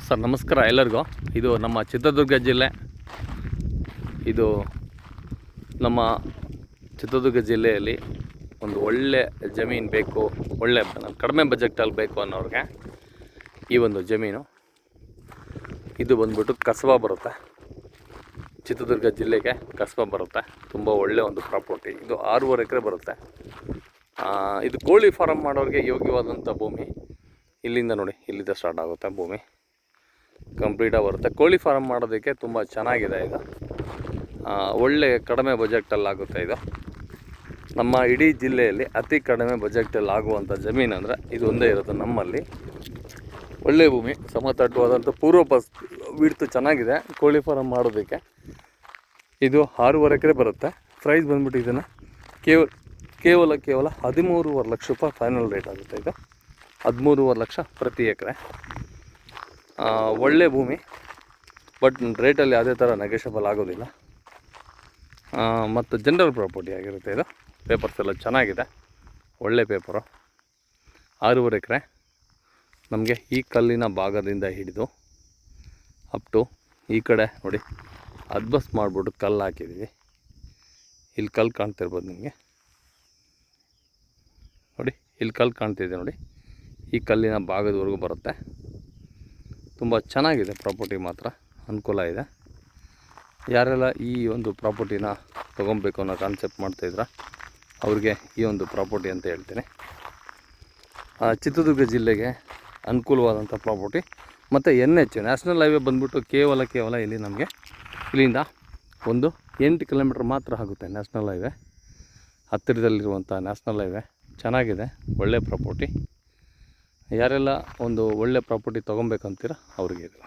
Sir ನಮಸ್ಕಾರ ಎಲ್ಲರಿಗೂ. ಇದು ನಮ್ಮ ಚಿತ್ರದುರ್ಗ ಜಿಲ್ಲೆ. ಇದು ನಮ್ಮ ಚಿತ್ರದುರ್ಗ ಜಿಲ್ಲೆಯಲ್ಲಿ ಒಂದು ಒಳ್ಳೆ ಜಮೀನು ಬೇಕು, ಒಳ್ಳೆ ಕಡಿಮೆ ಬಜೆಟಲ್ಲಿ ಬೇಕು ಅನ್ನೋರಿಗೆ ಈ ಒಂದು ಜಮೀನು. ಇದು ಬಂದ್ಬಿಟ್ಟು ಕಸಬಾ ಬರುತ್ತೆ, ಚಿತ್ರದುರ್ಗ ಜಿಲ್ಲೆಗೆ ಕಸಬಾ ಬರುತ್ತೆ. ತುಂಬ ಒಳ್ಳೆ ಒಂದು ಪ್ರಾಪರ್ಟಿ. ಇದು 6.5 ಎಕರೆ ಬರುತ್ತೆ. ಇದು ಕೋಳಿ ಫಾರಮ್ ಮಾಡೋರಿಗೆ ಯೋಗ್ಯವಾದಂಥ ಭೂಮಿ. ಇಲ್ಲಿಂದ ನೋಡಿ, ಇಲ್ಲಿಂದ ಸ್ಟಾರ್ಟ್ ಆಗುತ್ತೆ ಭೂಮಿ, ಕಂಪ್ಲೀಟಾಗಿ ಬರುತ್ತೆ. ಕೋಳಿ ಫಾರಮ್ ಮಾಡೋದಕ್ಕೆ ತುಂಬ ಚೆನ್ನಾಗಿದೆ ಇದು. ಒಳ್ಳೆ ಕಡಿಮೆ ಬಜೆಟಲ್ಲಾಗುತ್ತೆ ಇದು. ನಮ್ಮ ಇಡೀ ಜಿಲ್ಲೆಯಲ್ಲಿ ಅತಿ ಕಡಿಮೆ ಬಜೆಟಲ್ಲಿ ಆಗುವಂಥ ಜಮೀನು ಅಂದರೆ ಇದು ಒಂದೇ ಇರುತ್ತೆ ನಮ್ಮಲ್ಲಿ. ಒಳ್ಳೆ ಭೂಮಿ, ಸಮತಟ್ಟವಾದಂಥ ವಿಡ್ತು ಚೆನ್ನಾಗಿದೆ ಕೋಳಿ ಫಾರಮ್ ಮಾಡೋದಕ್ಕೆ. ಇದು 6.5 ಎಕರೆ ಬರುತ್ತೆ. ಪ್ರೈಸ್ ಬಂದ್ಬಿಟ್ಟು ಇದನ್ನು ಕೇವಲ 13.5 ಲಕ್ಷ ರೂಪಾಯಿ ಫೈನಲ್ ರೇಟ್ ಆಗುತ್ತೆ. ಇದು 13.5 ಲಕ್ಷ ಪ್ರತಿ ಎಕರೆ. ಒಳ್ಳೆ ಭೂಮಿ, ಬಟ್ ರೇಟಲ್ಲಿ ಯಾವುದೇ ಥರ ನೆಗೆಷಬಲ್ ಆಗೋದಿಲ್ಲ. ಮತ್ತು ಜನರಲ್ ಪ್ರಾಪರ್ಟಿ ಆಗಿರುತ್ತೆ ಇದು. ಪೇಪರ್ಸ್ ಎಲ್ಲ ಚೆನ್ನಾಗಿದೆ, ಒಳ್ಳೆ ಪೇಪರು. 6.5 ಎಕರೆ. ನಮಗೆ ಈ ಕಲ್ಲಿನ ಭಾಗದಿಂದ ಹಿಡಿದು ಅಪ್ ಟು ಈ ಕಡೆ ನೋಡಿ ಅಡ್ಬಸ್ ಮಾಡಿಬಿಟ್ಟು ಕಲ್ಲು ಹಾಕಿದ್ದೀವಿ. ಇಲ್ಲಿ ಕಲ್ಲು ಕಾಣ್ತಿರ್ಬೋದು ನಿಮಗೆ ನೋಡಿ, ಇಲ್ಲಿ ಕಲ್ಲು ಕಾಣ್ತಿದೆ ನೋಡಿ. ಈ ಕಲ್ಲಿನ ಭಾಗದವರೆಗೂ ಬರುತ್ತೆ. ತುಂಬ ಚೆನ್ನಾಗಿದೆ ಪ್ರಾಪರ್ಟಿ, ಮಾತ್ರ ಅನುಕೂಲ ಇದೆ. ಯಾರೆಲ್ಲ ಈ ಒಂದು ಪ್ರಾಪರ್ಟಿನ ತೊಗೊಬೇಕು ಅನ್ನೋ ಕಾನ್ಸೆಪ್ಟ್ ಮಾಡ್ತಾಯಿದ್ರೆ ಅವ್ರಿಗೆ ಈ ಒಂದು ಪ್ರಾಪರ್ಟಿ ಅಂತ ಹೇಳ್ತೀನಿ. ಚಿತ್ರದುರ್ಗ ಜಿಲ್ಲೆಗೆ ಅನುಕೂಲವಾದಂಥ ಪ್ರಾಪರ್ಟಿ. ಮತ್ತು NH ನ್ಯಾಷನಲ್ ಹೈವೇ ಬಂದ್ಬಿಟ್ಟು ಕೇವಲ ಇಲ್ಲಿ ನಮಗೆ ಇಲ್ಲಿಂದ ಒಂದು 8 ಕಿಲೋಮೀಟ್ರ್ ಮಾತ್ರ ಆಗುತ್ತೆ ನ್ಯಾಷನಲ್ ಹೈವೇ. ಹತ್ತಿರದಲ್ಲಿರುವಂಥ ನ್ಯಾಷನಲ್ ಹೈವೇ ಚೆನ್ನಾಗಿದೆ, ಒಳ್ಳೆ ಪ್ರಾಪರ್ಟಿ. ಯಾರೆಲ್ಲ ಒಂದು ಒಳ್ಳೆ ಪ್ರಾಪರ್ಟಿ ತೊಗೊಬೇಕಂತೀರ ಅವ್ರಿಗೆ ಇದು.